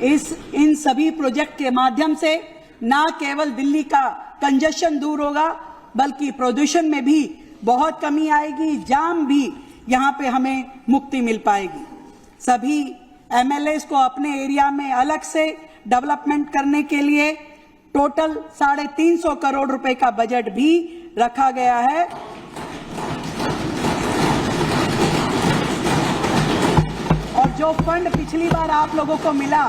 इन सभी प्रोजेक्ट के माध्यम से न केवल दिल्ली का कंजेशन दूर होगा, बल्कि प्रदूषण में भी बहुत कमी आएगी, जाम भी यहाँ पे हमें मुक्ति मिल पाएगी। सभी एमएलएस को अपने एरिया में अलग से डेवलपमेंट करने के लिए टोटल 350 करोड़ रुपए का बजट भी रखा गया है। और जो फंड पिछली बार आप लोगों को मिला,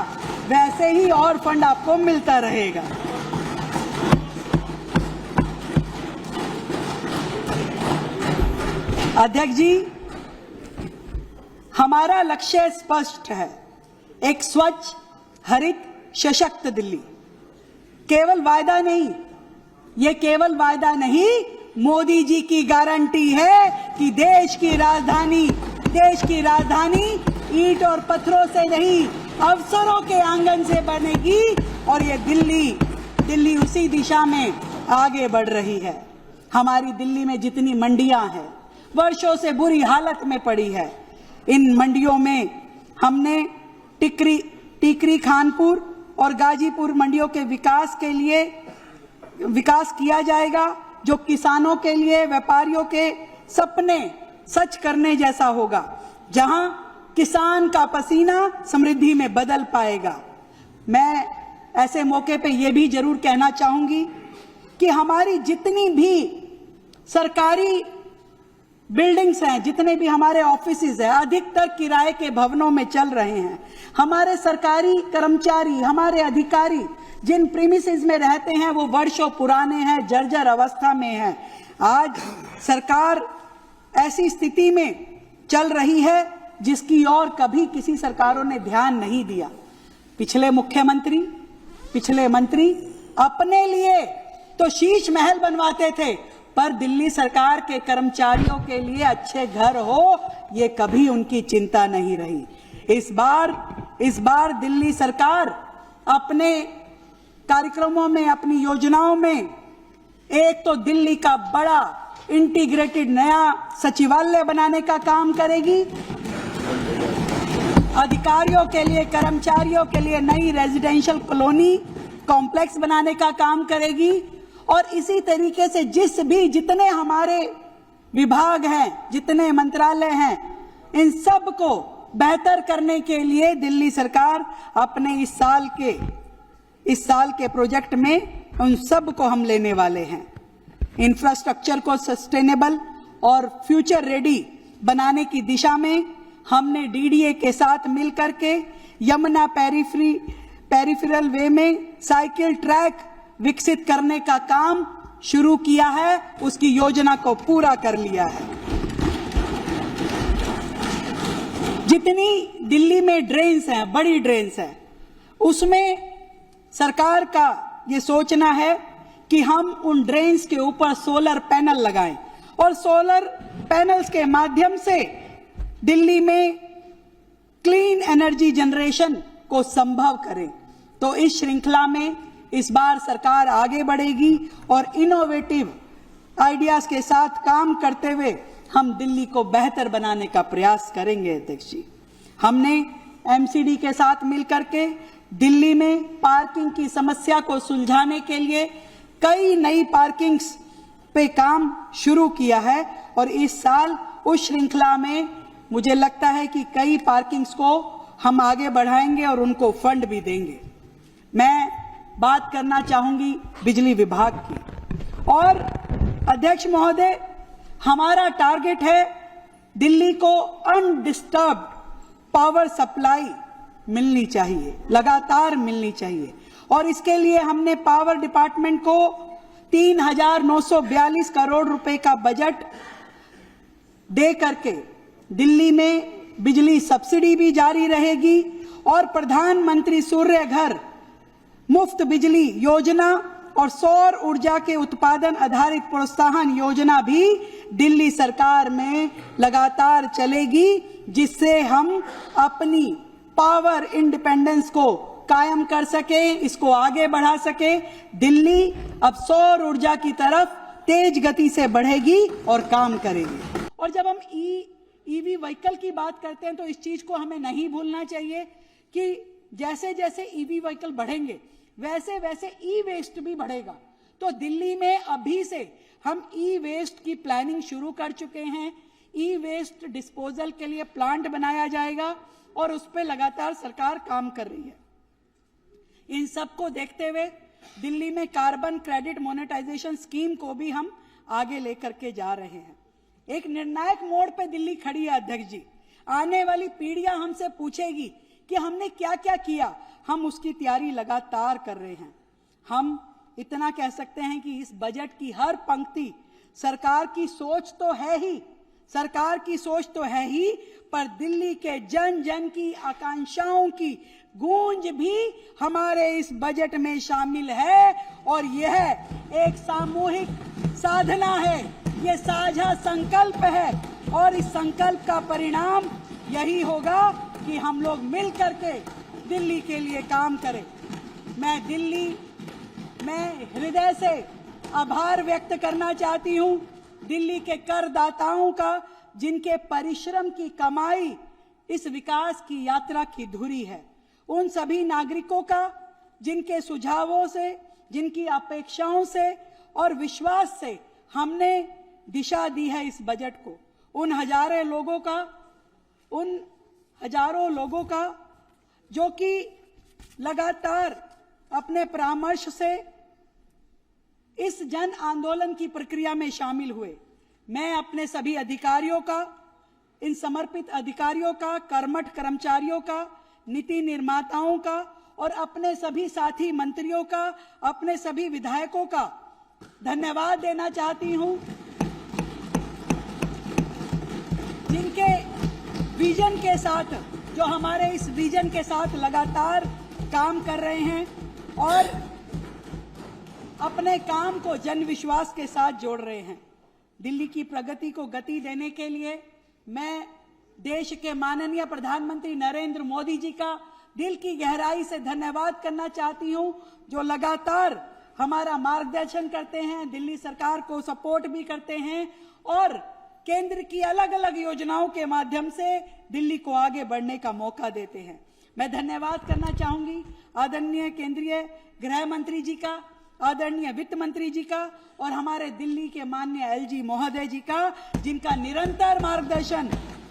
वैसे ही और फंड आपको मिलता रहेगा। अध्यक्ष जी, हमारा लक्ष्य स्पष्ट है, एक स्वच्छ, हरित, सशक्त दिल्ली। केवल वायदा नहीं, ये केवल वायदा नहीं, मोदी जी की गारंटी है कि देश की राजधानी ईंट और पत्थरों से नहीं, अवसरों के आंगन से बनेगी। और ये दिल्ली उसी दिशा में आगे बढ़ रही है। हमारी दिल्ली में जितनी मंडियां हैं, वर्षों से बुरी हालत में पड़ी है। इन मंडियों में हमने टिकरी, खानपुर और गाजीपुर मंडियों के विकास के लिए विकास किया जाएगा, जो किसानों के लिए, व्यापारियों के सपने सच करने जैसा होगा, जहां किसान का पसीना समृद्धि में बदल पाएगा। मैं ऐसे मौके पे ये भी जरूर कहना चाहूंगी कि हमारी जितनी भी सरकारी बिल्डिंग्स हैं, जितने भी हमारे ऑफिसेज हैं, अधिकतर किराए के भवनों में चल रहे हैं। हमारे सरकारी कर्मचारी, हमारे अधिकारी जिन प्रीमिसेस में रहते हैं, वो वर्षों पुराने हैं, जर्जर अवस्था में हैं। आज सरकार ऐसी स्थिति में चल रही है जिसकी और कभी किसी सरकारों ने ध्यान नहीं दिया। पिछले मुख्यमंत्री, पिछले मंत्री अपने लिए तो शीश महल बनवाते थे, पर दिल्ली सरकार के कर्मचारियों के लिए अच्छे घर हो, ये कभी उनकी चिंता नहीं रही। इस बार दिल्ली सरकार अपने कार्यक्रमों में, अपनी योजनाओं में एक तो दिल्ली का बड़ा इंटीग्रेटेड नया सचिवालय बनाने का काम करेगी, अधिकारियों के लिए, कर्मचारियों के लिए नई रेजिडेंशियल कॉलोनी कॉम्प्लेक्स बनाने का काम करेगी। और इसी तरीके से जितने हमारे विभाग हैं, जितने मंत्रालय हैं, इन सब को बेहतर करने के लिए दिल्ली सरकार अपने इस साल के प्रोजेक्ट में उन सब को हम लेने वाले हैं। इंफ्रास्ट्रक्चर को सस्टेनेबल और फ्यूचर रेडी बनाने की दिशा में हमने डीडीए के साथ मिलकर के यमुना पेरिफेरल वे में साइकिल ट्रैक विकसित करने का काम शुरू किया है, उसकी योजना को पूरा कर लिया है। जितनी दिल्ली में ड्रेन्स हैं, बड़ी ड्रेन्स हैं, उसमें सरकार का ये सोचना है कि हम उन ड्रेन्स के ऊपर सोलर पैनल लगाएं और सोलर पैनल्स के माध्यम से दिल्ली में क्लीन एनर्जी जनरेशन को संभव करें। तो इस श्रृंखला में इस बार सरकार आगे बढ़ेगी और इनोवेटिव आइडियाज के साथ काम करते हुए हम दिल्ली को बेहतर बनाने का प्रयास करेंगे। अध्यक्ष जी, हमने एमसीडी के साथ मिलकर के दिल्ली में पार्किंग की समस्या को सुलझाने के लिए कई नई पार्किंग्स पे काम शुरू किया है और इस साल उस श्रृंखला में मुझे लगता है कि कई पार्किंग्स को हम आगे बढ़ाएंगे और उनको फंड भी देंगे। मैं बात करना चाहूंगी बिजली विभाग की। और अध्यक्ष महोदय, हमारा टारगेट है दिल्ली को अनडिस्टर्ब्ड पावर सप्लाई मिलनी चाहिए, लगातार मिलनी चाहिए। और इसके लिए हमने पावर डिपार्टमेंट को 3,942 करोड़ रुपए का बजट दे करके दिल्ली में बिजली सब्सिडी भी जारी रहेगी और प्रधानमंत्री सूर्य घर मुफ्त बिजली योजना और सौर ऊर्जा के उत्पादन आधारित प्रोत्साहन योजना भी दिल्ली सरकार में लगातार चलेगी, जिससे हम अपनी पावर इंडिपेंडेंस को कायम कर सके, इसको आगे बढ़ा सके। दिल्ली अब सौर ऊर्जा की तरफ तेज गति से बढ़ेगी और काम करेगी। और जब हम ईवी व्हीकल की बात करते हैं तो इस चीज को हमें नहीं भूलना चाहिए कि जैसे जैसे ईवी व्हीकल बढ़ेंगे वैसे वैसे ई वेस्ट भी बढ़ेगा। तो दिल्ली में अभी से हम ई वेस्ट की प्लानिंग शुरू कर चुके हैं। ई वेस्ट डिस्पोजल के लिए प्लांट बनाया जाएगा और उस पर लगातार सरकार काम कर रही है। इन सबको देखते हुए दिल्ली में कार्बन क्रेडिट मोनेटाइजेशन स्कीम को भी हम आगे लेकर के जा रहे हैं। एक निर्णायक मोड़ पे दिल्ली खड़ी है अध्यक्ष जी। आने वाली पीढ़ियां हमसे पूछेगी कि हमने क्या क्या किया। हम उसकी तैयारी लगातार कर रहे हैं। हम इतना कह सकते हैं कि इस बजट की हर पंक्ति सरकार की सोच तो है ही, सरकार की सोच तो है ही, पर दिल्ली के जन जन की आकांक्षाओं की गूंज भी हमारे इस बजट में शामिल है। और यह एक सामूहिक साधना है, ये साझा संकल्प है और इस संकल्प का परिणाम यही होगा कि हम लोग मिल करके दिल्ली के लिए काम करें। मैं हृदय से आभार व्यक्त करना चाहती हूं दिल्ली के करदाताओं का, जिनके परिश्रम की कमाई इस विकास की यात्रा की धुरी है। उन सभी नागरिकों का जिनके सुझावों से, जिनकी अपेक्षाओं से और विश्वास से हमने दिशा दी है इस बजट को। उन हजारों लोगों का जो कि लगातार अपने परामर्श से इस जन आंदोलन की प्रक्रिया में शामिल हुए। मैं अपने सभी अधिकारियों का, इन समर्पित अधिकारियों का, कर्मठ कर्मचारियों का, नीति निर्माताओं का और अपने सभी साथी मंत्रियों का, अपने सभी विधायकों का धन्यवाद देना चाहती हूं, जिनके विजन के साथ, जो हमारे इस विजन के साथ लगातार काम कर रहे हैं और अपने काम को जन विश्वास के साथ जोड़ रहे हैं। दिल्ली की प्रगति को गति देने के लिए मैं देश के माननीय प्रधानमंत्री नरेंद्र मोदी जी का दिल की गहराई से धन्यवाद करना चाहती हूं, जो लगातार हमारा मार्गदर्शन करते हैं, दिल्ली सरकार को सपोर्ट भी करते हैं और केंद्र की अलग अलग योजनाओं के माध्यम से दिल्ली को आगे बढ़ने का मौका देते हैं। मैं धन्यवाद करना चाहूंगी आदरणीय केंद्रीय गृह मंत्री जी का, आदरणीय वित्त मंत्री जी का और हमारे दिल्ली के माननीय एलजी महोदय जी का, जिनका निरंतर मार्गदर्शन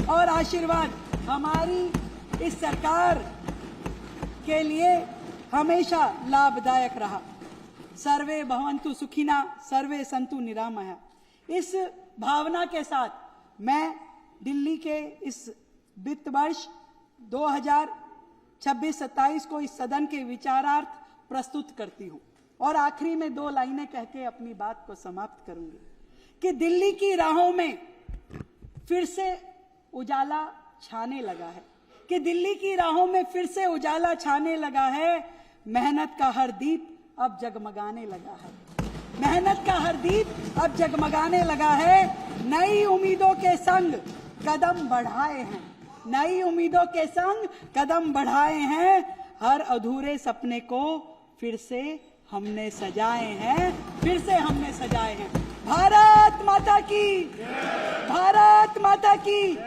और आशीर्वाद हमारी इस सरकार के लिए हमेशा लाभदायक रहा। सर्वे भवन्तु सुखिना, सर्वे सन्तु निरामया। इस भावना के साथ मैं दिल्ली के इस वित्त वर्ष 2026-27 को इस सदन के विचारार्थ प्रस्तुत करती हूं और आखिरी में 2 लाइनें कह के अपनी बात को समाप्त करूंगी कि दिल्ली की राहों में फिर से उजाला छाने लगा है, कि दिल्ली की राहों में फिर से उजाला छाने लगा है। मेहनत का हर दीप अब जगमगाने लगा है, मेहनत का हर दीप अब जगमगाने लगा है। नई उम्मीदों के संग कदम बढ़ाए हैं, नई उम्मीदों के संग कदम बढ़ाए हैं। हर अधूरे सपने को फिर से हमने सजाए हैं, फिर से हमने सजाए हैं। भारत माता की, भारत माता की।